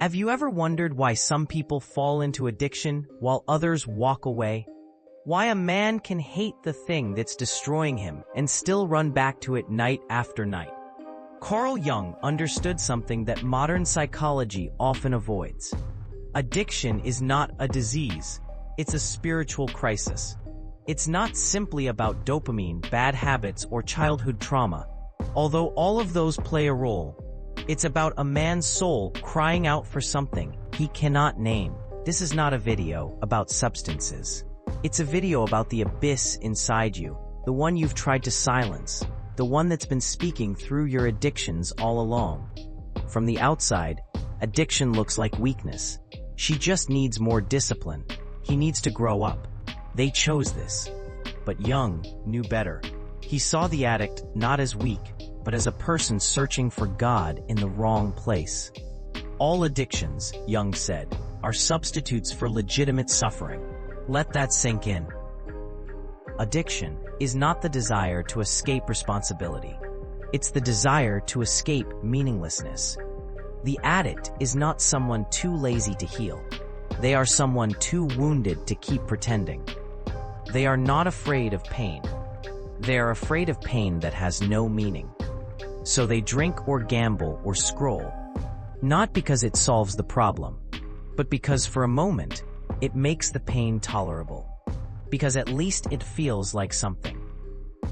Have you ever wondered why some people fall into addiction while others walk away? Why a man can hate the thing that's destroying him and still run back to it night after night? Carl Jung understood something that modern psychology often avoids. Addiction is not a disease, it's a spiritual crisis. It's not simply about dopamine, bad habits, or childhood trauma, although all of those play a role. It's about a man's soul crying out for something he cannot name. This is not a video about substances. It's a video about the abyss inside you, the one you've tried to silence, the one that's been speaking through your addictions all along. From the outside, addiction looks like weakness. She just needs more discipline. He needs to grow up. They chose this. But Jung knew better. He saw the addict not as weak, but as a person searching for God in the wrong place. All addictions, Jung said, are substitutes for legitimate suffering. Let that sink in. Addiction is not the desire to escape responsibility. It's the desire to escape meaninglessness. The addict is not someone too lazy to heal. They are someone too wounded to keep pretending. They are not afraid of pain. They are afraid of pain that has no meaning. So they drink or gamble or scroll, not because it solves the problem, but because for a moment, it makes the pain tolerable. Because at least it feels like something.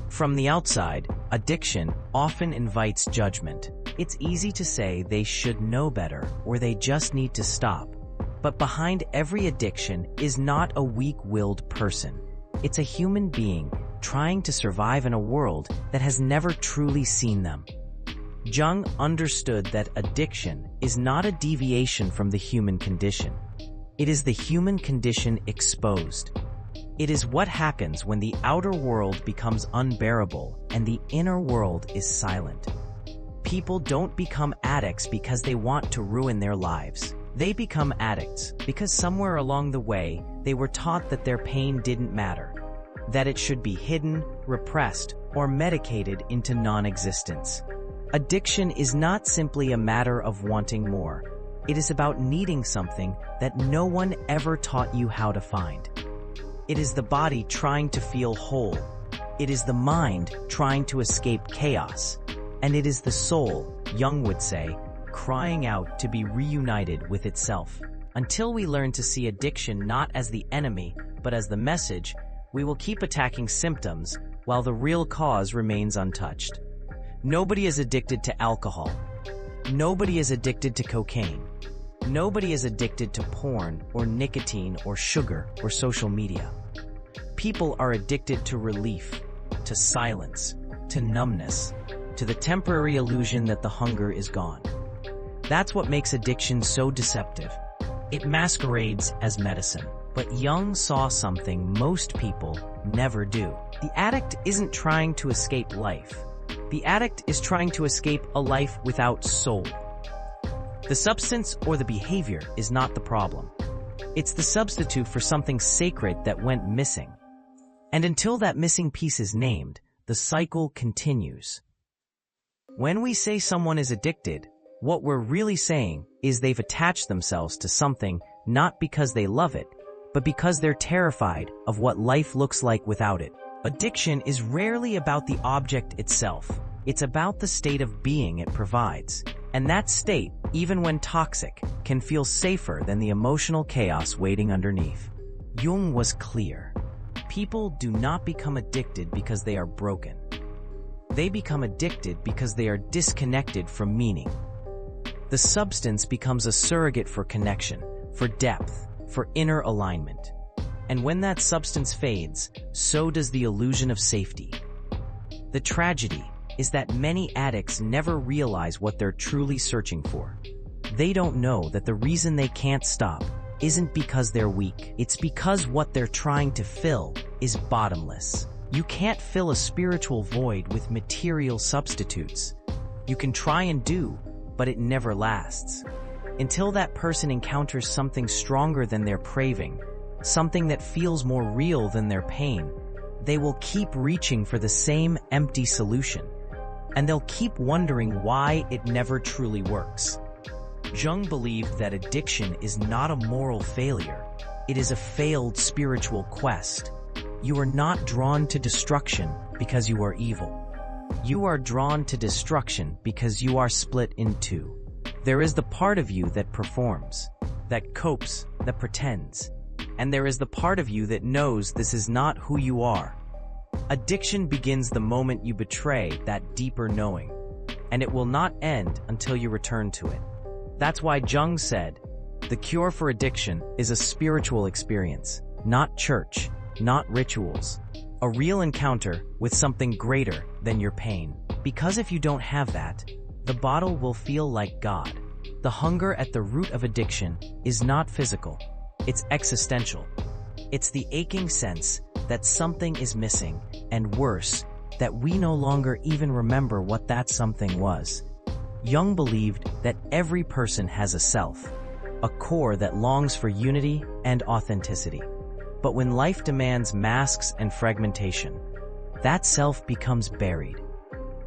From the outside, addiction often invites judgment. It's easy to say they should know better or they just need to stop. But behind every addiction is not a weak-willed person. It's a human being trying to survive in a world that has never truly seen them. Jung understood that addiction is not a deviation from the human condition. It is the human condition exposed. It is what happens when the outer world becomes unbearable and the inner world is silent. People don't become addicts because they want to ruin their lives. They become addicts because somewhere along the way, they were taught that their pain didn't matter, that it should be hidden, repressed, or medicated into non-existence. Addiction is not simply a matter of wanting more. It is about needing something that no one ever taught you how to find. It is the body trying to feel whole. It is the mind trying to escape chaos. And it is the soul, Jung would say, crying out to be reunited with itself. Until we learn to see addiction not as the enemy, but as the message, we will keep attacking symptoms while the real cause remains untouched. Nobody is addicted to alcohol. Nobody is addicted to cocaine. Nobody is addicted to porn or nicotine or sugar or social media. People are addicted to relief, to silence, to numbness, to the temporary illusion that the hunger is gone. That's what makes addiction so deceptive. It masquerades as medicine. But Jung saw something most people never do. The addict isn't trying to escape life. The addict is trying to escape a life without soul. The substance or the behavior is not the problem. It's the substitute for something sacred that went missing. And until that missing piece is named, the cycle continues. When we say someone is addicted, what we're really saying is they've attached themselves to something not because they love it, but because they're terrified of what life looks like without it. Addiction is rarely about the object itself. It's about the state of being it provides. And that state, even when toxic, can feel safer than the emotional chaos waiting underneath. Jung was clear. People do not become addicted because they are broken. They become addicted because they are disconnected from meaning. The substance becomes a surrogate for connection, for depth, for inner alignment. And when that substance fades, so does the illusion of safety. The tragedy is that many addicts never realize what they're truly searching for. They don't know that the reason they can't stop isn't because they're weak. It's because what they're trying to fill is bottomless. You can't fill a spiritual void with material substitutes. You can try and do, but it never lasts. Until that person encounters something stronger than their craving, something that feels more real than their pain, they will keep reaching for the same empty solution. And they'll keep wondering why it never truly works. Jung believed that addiction is not a moral failure. It is a failed spiritual quest. You are not drawn to destruction because you are evil. You are drawn to destruction because you are split in two. There is the part of you that performs, that copes, that pretends. And there is the part of you that knows this is not who you are. Addiction begins the moment you betray that deeper knowing, and it will not end until you return to it. That's why Jung said, the cure for addiction is a spiritual experience, not church, not rituals. A real encounter with something greater than your pain. Because if you don't have that, the bottle will feel like God. The hunger at the root of addiction is not physical, it's existential. It's the aching sense that something is missing, and worse, that we no longer even remember what that something was. Jung believed that every person has a self, a core that longs for unity and authenticity. But when life demands masks and fragmentation, that self becomes buried.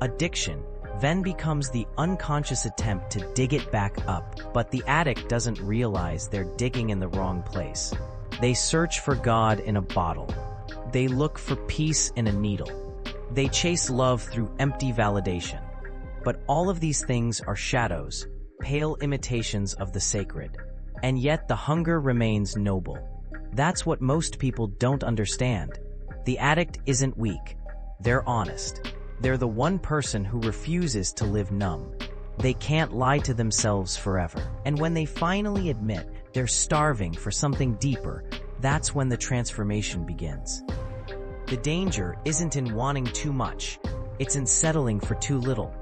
Addiction then becomes the unconscious attempt to dig it back up, but the addict doesn't realize they're digging in the wrong place. They search for God in a bottle. They look for peace in a needle. They chase love through empty validation. But all of these things are shadows, pale imitations of the sacred. And yet the hunger remains noble. That's what most people don't understand. The addict isn't weak. They're honest. They're the one person who refuses to live numb. They can't lie to themselves forever. And when they finally admit they're starving for something deeper, that's when the transformation begins. The danger isn't in wanting too much. It's in settling for too little.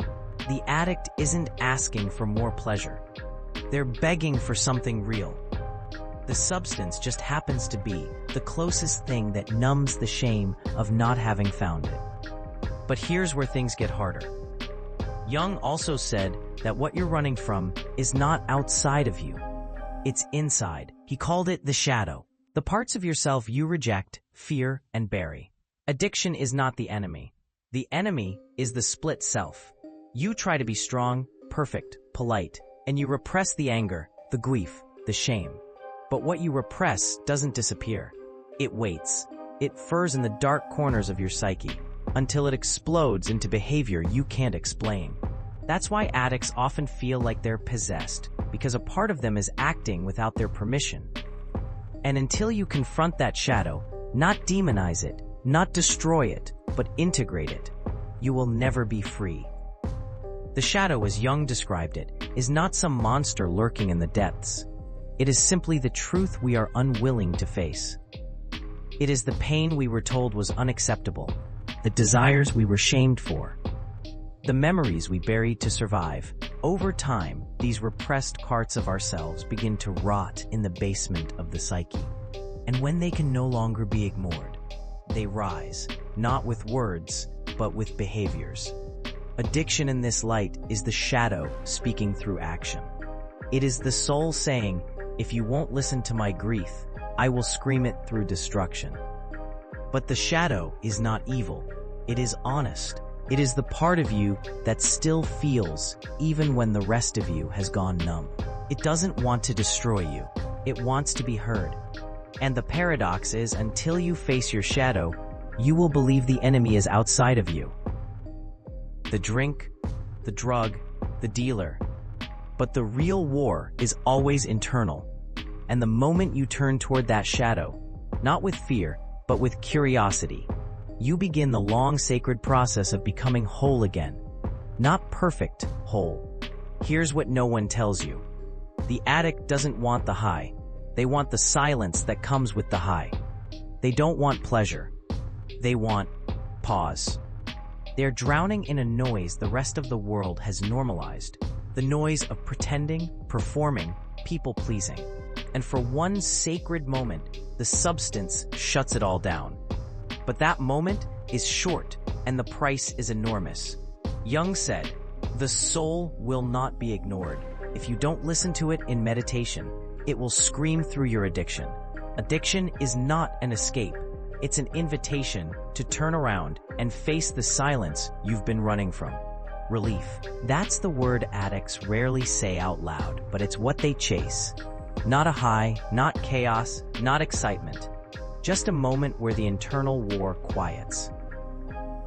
The addict isn't asking for more pleasure. They're begging for something real. The substance just happens to be the closest thing that numbs the shame of not having found it. But here's where things get harder. Jung also said that what you're running from is not outside of you. It's inside. He called it the shadow. The parts of yourself you reject, fear, and bury. Addiction is not the enemy. The enemy is the split self. You try to be strong, perfect, polite, and you repress the anger, the grief, the shame. But what you repress doesn't disappear. It waits. It furs in the dark corners of your psyche until it explodes into behavior you can't explain. That's why addicts often feel like they're possessed, because a part of them is acting without their permission. And until you confront that shadow, not demonize it, not destroy it, but integrate it, you will never be free. The shadow, as Jung described it, is not some monster lurking in the depths. It is simply the truth we are unwilling to face. It is the pain we were told was unacceptable, the desires we were shamed for, the memories we buried to survive. Over time, these repressed parts of ourselves begin to rot in the basement of the psyche. And when they can no longer be ignored, they rise, not with words, but with behaviors. Addiction in this light is the shadow speaking through action. It is the soul saying, if you won't listen to my grief, I will scream it through destruction. But the shadow is not evil. It is honest. It is the part of you that still feels, even when the rest of you has gone numb. It doesn't want to destroy you. It wants to be heard. And the paradox is, until you face your shadow, you will believe the enemy is outside of you. The drink, the drug, the dealer. But the real war is always internal. And the moment you turn toward that shadow, not with fear, but with curiosity, you begin the long sacred process of becoming whole again. Not perfect whole. Here's what no one tells you. The addict doesn't want the high. They want the silence that comes with the high. They don't want pleasure. They want pause. They're drowning in a noise the rest of the world has normalized. The noise of pretending, performing, people-pleasing. And for one sacred moment, the substance shuts it all down. But that moment is short, and the price is enormous. Jung said, the soul will not be ignored. If you don't listen to it in meditation, it will scream through your addiction. Addiction is not an escape. It's an invitation to turn around and face the silence you've been running from. Relief. That's the word addicts rarely say out loud, but it's what they chase. Not a high, not chaos, not excitement. Just a moment where the internal war quiets.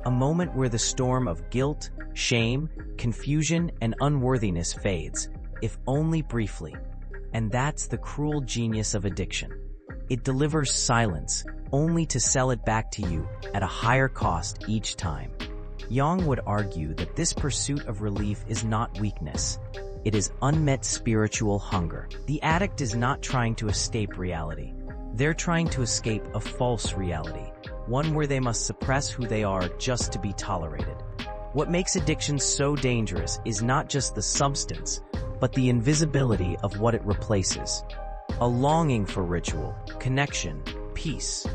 A moment where the storm of guilt, shame, confusion, and unworthiness fades, if only briefly. And that's the cruel genius of addiction. It delivers silence, only to sell it back to you at a higher cost each time. Jung would argue that this pursuit of relief is not weakness. It is unmet spiritual hunger. The addict is not trying to escape reality. They're trying to escape a false reality, one where they must suppress who they are just to be tolerated. What makes addiction so dangerous is not just the substance, but the invisibility of what it replaces. A longing for ritual, connection, peace.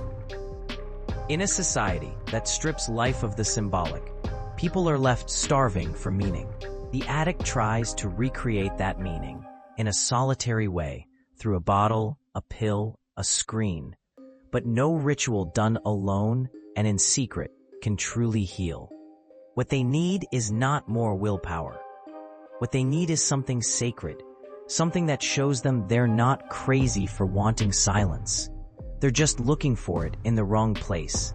In a society that strips life of the symbolic, people are left starving for meaning. The addict tries to recreate that meaning in a solitary way, through a bottle, a pill, a screen. But no ritual done alone and in secret can truly heal. What they need is not more willpower. What they need is something sacred, something that shows them they're not crazy for wanting silence. They're just looking for it in the wrong place.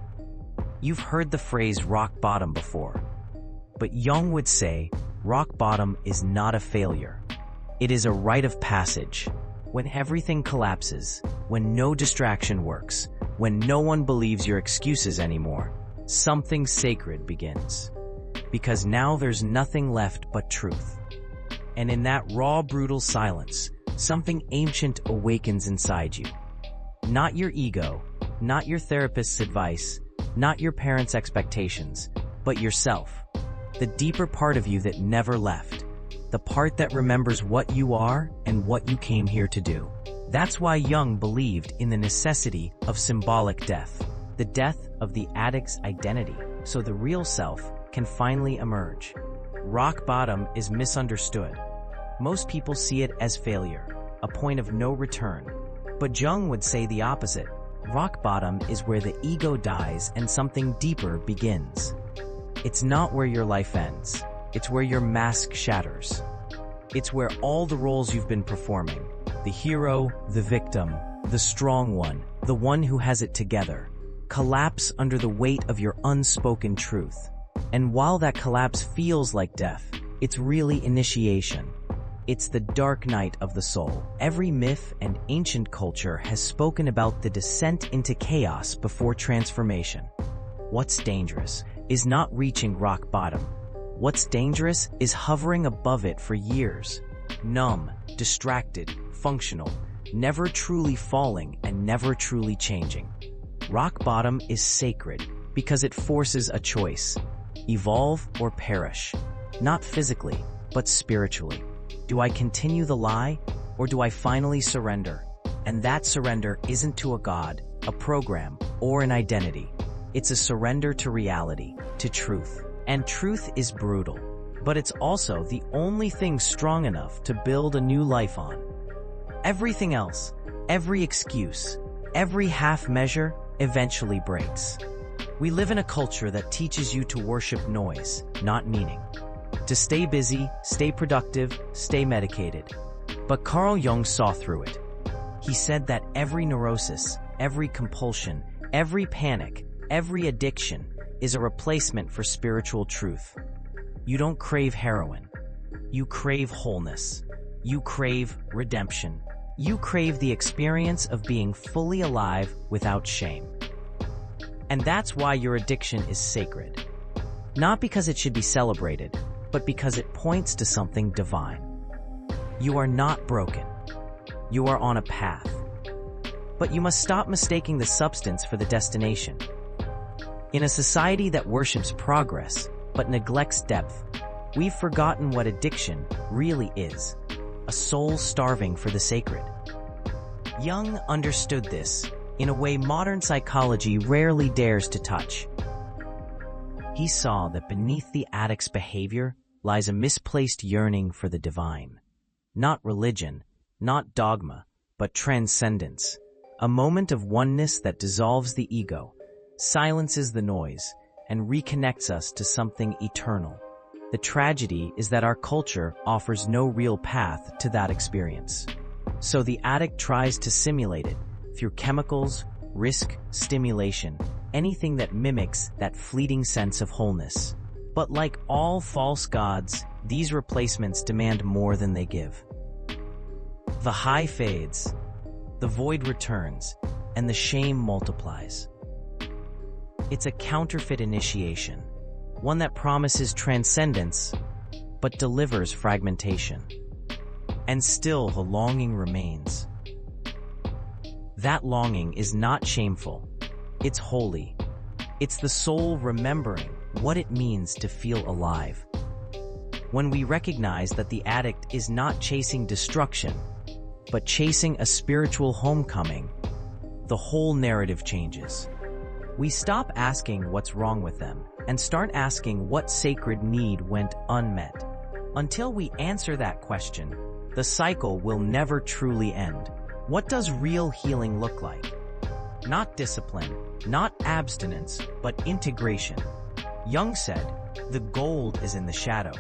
You've heard the phrase rock bottom before, but Jung would say rock bottom is not a failure. It is a rite of passage. When everything collapses, when no distraction works, when no one believes your excuses anymore, something sacred begins. Because now there's nothing left but truth. And in that raw, brutal silence, something ancient awakens inside you. Not your ego, not your therapist's advice, not your parents' expectations, but yourself. The deeper part of you that never left. The part that remembers what you are and what you came here to do. That's why Jung believed in the necessity of symbolic death. The death of the addict's identity, so the real self can finally emerge. Rock bottom is misunderstood. Most people see it as failure, a point of no return. But Jung would say the opposite. Rock bottom is where the ego dies and something deeper begins. It's not where your life ends. It's where your mask shatters. It's where all the roles you've been performing, the hero, the victim, the strong one, the one who has it together, collapse under the weight of your unspoken truth. And while that collapse feels like death, it's really initiation. It's the dark night of the soul. Every myth and ancient culture has spoken about the descent into chaos before transformation. What's dangerous is not reaching rock bottom. What's dangerous is hovering above it for years. Numb, distracted, functional, never truly falling and never truly changing. Rock bottom is sacred because it forces a choice. Evolve or perish. Not physically, but spiritually. Do I continue the lie, or do I finally surrender? And that surrender isn't to a god, a program, or an identity. It's a surrender to reality, to truth. And truth is brutal, but it's also the only thing strong enough to build a new life on. Everything else, every excuse, every half measure, eventually breaks. We live in a culture that teaches you to worship noise, not meaning. To stay busy, stay productive, stay medicated. But Carl Jung saw through it. He said that every neurosis, every compulsion, every panic, every addiction is a replacement for spiritual truth. You don't crave heroin. You crave wholeness. You crave redemption. You crave the experience of being fully alive without shame. And that's why your addiction is sacred. Not because it should be celebrated, but because it points to something divine. You are not broken. You are on a path. But you must stop mistaking the substance for the destination. In a society that worships progress, but neglects depth, we've forgotten what addiction really is. A soul starving for the sacred. Jung understood this in a way modern psychology rarely dares to touch. He saw that beneath the addict's behavior lies a misplaced yearning for the divine. Not religion, not dogma, but transcendence. A moment of oneness that dissolves the ego, silences the noise, and reconnects us to something eternal. The tragedy is that our culture offers no real path to that experience. So the addict tries to simulate it through chemicals, risk, stimulation, anything that mimics that fleeting sense of wholeness. But like all false gods, these replacements demand more than they give. The high fades, the void returns, and the shame multiplies. It's a counterfeit initiation, one that promises transcendence, but delivers fragmentation. And still the longing remains. That longing is not shameful, it's holy. It's the soul remembering what it means to feel alive. When we recognize that the addict is not chasing destruction, but chasing a spiritual homecoming, the whole narrative changes. We stop asking what's wrong with them and start asking what sacred need went unmet. Until we answer that question, the cycle will never truly end. What does real healing look like? Not discipline, not abstinence, but integration. Jung said, the gold is in the shadow,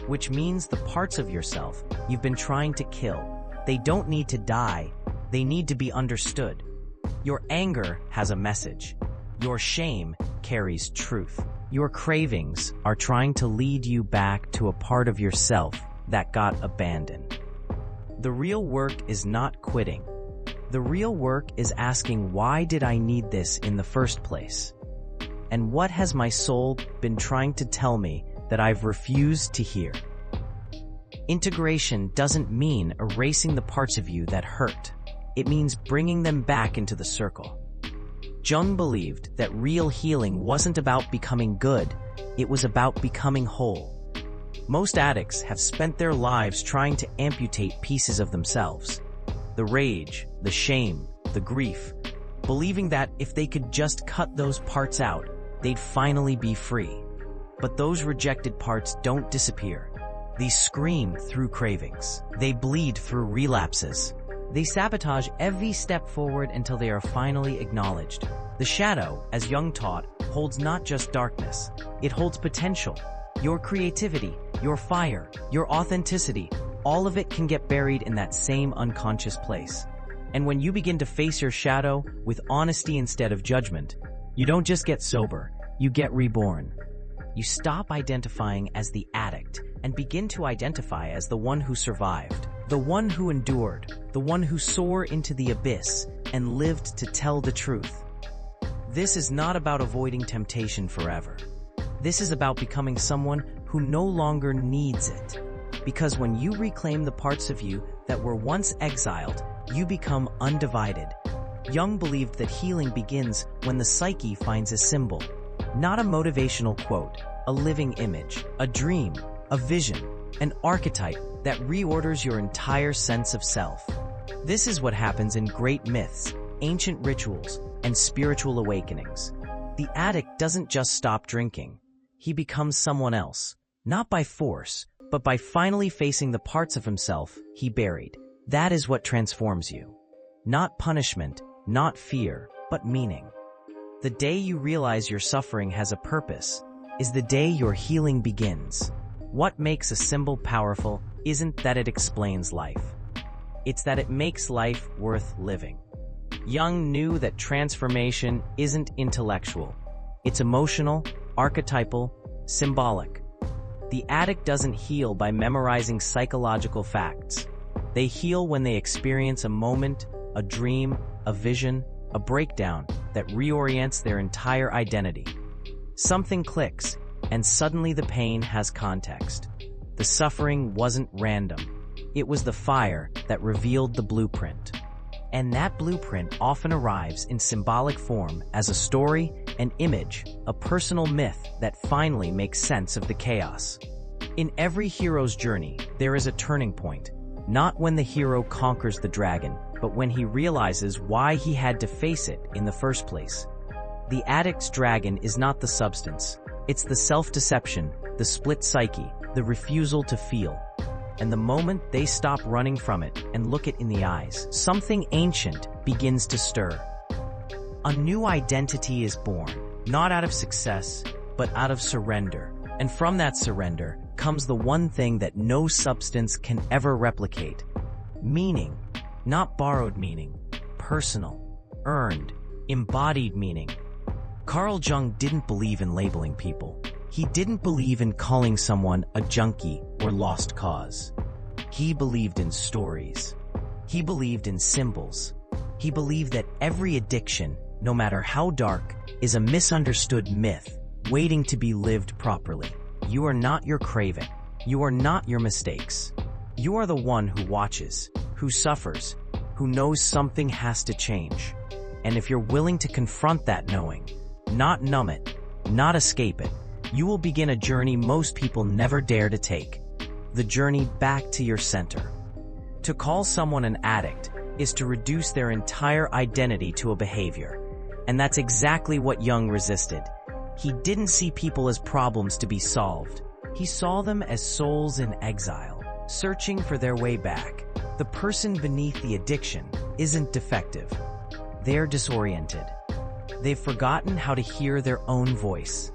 which means the parts of yourself you've been trying to kill. They don't need to die, they need to be understood. Your anger has a message. Your shame carries truth. Your cravings are trying to lead you back to a part of yourself that got abandoned. The real work is not quitting. The real work is asking, why did I need this in the first place? And what has my soul been trying to tell me that I've refused to hear? Integration doesn't mean erasing the parts of you that hurt. It means bringing them back into the circle. Jung believed that real healing wasn't about becoming good, it was about becoming whole. Most addicts have spent their lives trying to amputate pieces of themselves. The rage, the shame, the grief, believing that if they could just cut those parts out, they'd finally be free. But those rejected parts don't disappear. They scream through cravings. They bleed through relapses. They sabotage every step forward until they are finally acknowledged. The shadow, as Jung taught, holds not just darkness. It holds potential. Your creativity, your fire, your authenticity, all of it can get buried in that same unconscious place. And when you begin to face your shadow with honesty instead of judgment, you don't just get sober, you get reborn. You stop identifying as the addict and begin to identify as the one who survived, the one who endured, the one who soared into the abyss and lived to tell the truth. This is not about avoiding temptation forever. This is about becoming someone who no longer needs it. Because when you reclaim the parts of you that were once exiled, you become undivided. Jung believed that healing begins when the psyche finds a symbol, not a motivational quote, a living image, a dream, a vision, an archetype that reorders your entire sense of self. This is what happens in great myths, ancient rituals, and spiritual awakenings. The addict doesn't just stop drinking. He becomes someone else, not by force, but by finally facing the parts of himself he buried. That is what transforms you. Not punishment, not fear, but meaning. The day you realize your suffering has a purpose is the day your healing begins. What makes a symbol powerful isn't that it explains life. It's that it makes life worth living. Jung knew that transformation isn't intellectual. It's emotional, archetypal, symbolic. The addict doesn't heal by memorizing psychological facts. They heal when they experience a moment, a dream, a vision, a breakdown that reorients their entire identity. Something clicks, and suddenly the pain has context. The suffering wasn't random. It was the fire that revealed the blueprint. And that blueprint often arrives in symbolic form as a story, an image, a personal myth that finally makes sense of the chaos. In every hero's journey, there is a turning point, not when the hero conquers the dragon, but when he realizes why he had to face it in the first place. The addict's dragon is not the substance. It's the self-deception, the split psyche, the refusal to feel. And the moment they stop running from it and look it in the eyes, something ancient begins to stir. A new identity is born, not out of success, but out of surrender. And from that surrender, comes the one thing that no substance can ever replicate: meaning. Not borrowed meaning, personal, earned, embodied meaning. Carl Jung didn't believe in labeling people. He didn't believe in calling someone a junkie or lost cause. He believed in stories. He believed in symbols. He believed that every addiction, no matter how dark, is a misunderstood myth waiting to be lived properly. You are not your craving. You are not your mistakes. You are the one who watches, who suffers, who knows something has to change. And if you're willing to confront that knowing, not numb it, not escape it, you will begin a journey most people never dare to take. The journey back to your center. To call someone an addict is to reduce their entire identity to a behavior. And that's exactly what Jung resisted. He didn't see people as problems to be solved. He saw them as souls in exile, searching for their way back. The person beneath the addiction isn't defective. They're disoriented. They've forgotten how to hear their own voice.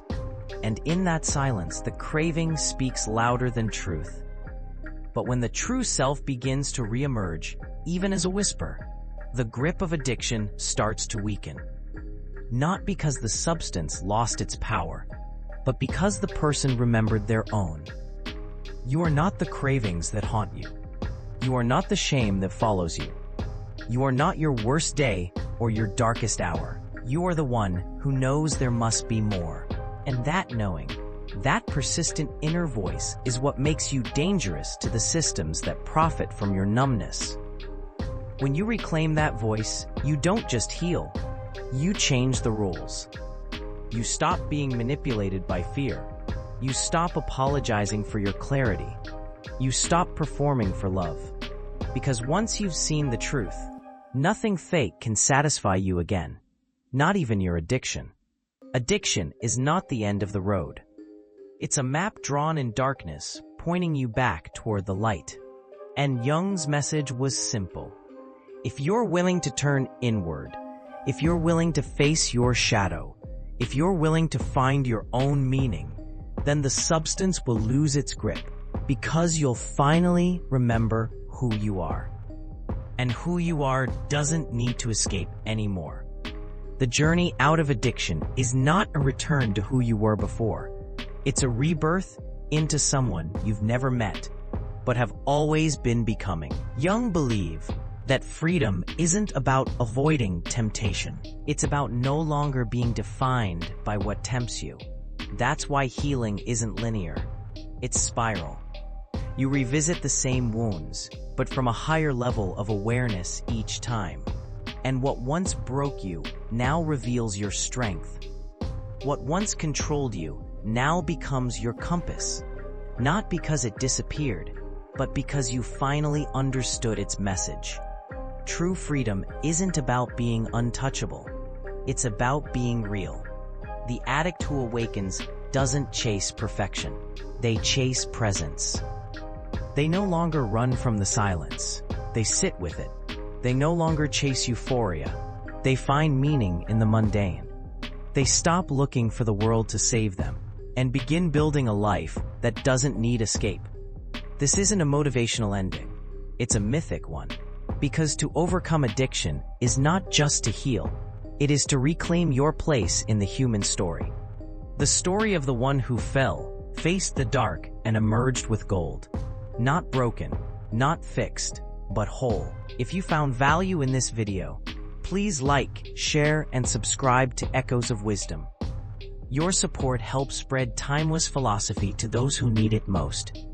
And in that silence, the craving speaks louder than truth. But when the true self begins to reemerge, even as a whisper, the grip of addiction starts to weaken. Not because the substance lost its power, but because the person remembered their own. You are not the cravings that haunt you. You are not the shame that follows you. You are not your worst day or your darkest hour. You are the one who knows there must be more. And that knowing, that persistent inner voice is what makes you dangerous to the systems that profit from your numbness. When you reclaim that voice, you don't just heal, you change the rules. You stop being manipulated by fear. You stop apologizing for your clarity. You stop performing for love. Because once you've seen the truth, nothing fake can satisfy you again. Not even your addiction. Addiction is not the end of the road. It's a map drawn in darkness, pointing you back toward the light. And Jung's message was simple. If you're willing to turn inward, if you're willing to face your shadow, if you're willing to find your own meaning, then the substance will lose its grip, because you'll finally remember who you are. And who you are doesn't need to escape anymore. The journey out of addiction is not a return to who you were before. It's a rebirth into someone you've never met, but have always been becoming. Jung believed that freedom isn't about avoiding temptation. It's about no longer being defined by what tempts you. That's why healing isn't linear. It's spiral. You revisit the same wounds, but from a higher level of awareness each time. And what once broke you now reveals your strength. What once controlled you now becomes your compass. Not because it disappeared, but because you finally understood its message. True freedom isn't about being untouchable. It's about being real. The addict who awakens doesn't chase perfection. They chase presence. They no longer run from the silence. They sit with it. They no longer chase euphoria. They find meaning in the mundane. They stop looking for the world to save them and begin building a life that doesn't need escape. This isn't a motivational ending. It's a mythic one. Because to overcome addiction is not just to heal. It is to reclaim your place in the human story. The story of the one who fell, faced the dark, and emerged with gold. Not broken, not fixed, but whole. If you found value in this video, please like, share, and subscribe to Echoes of Wisdom. Your support helps spread timeless philosophy to those who need it most.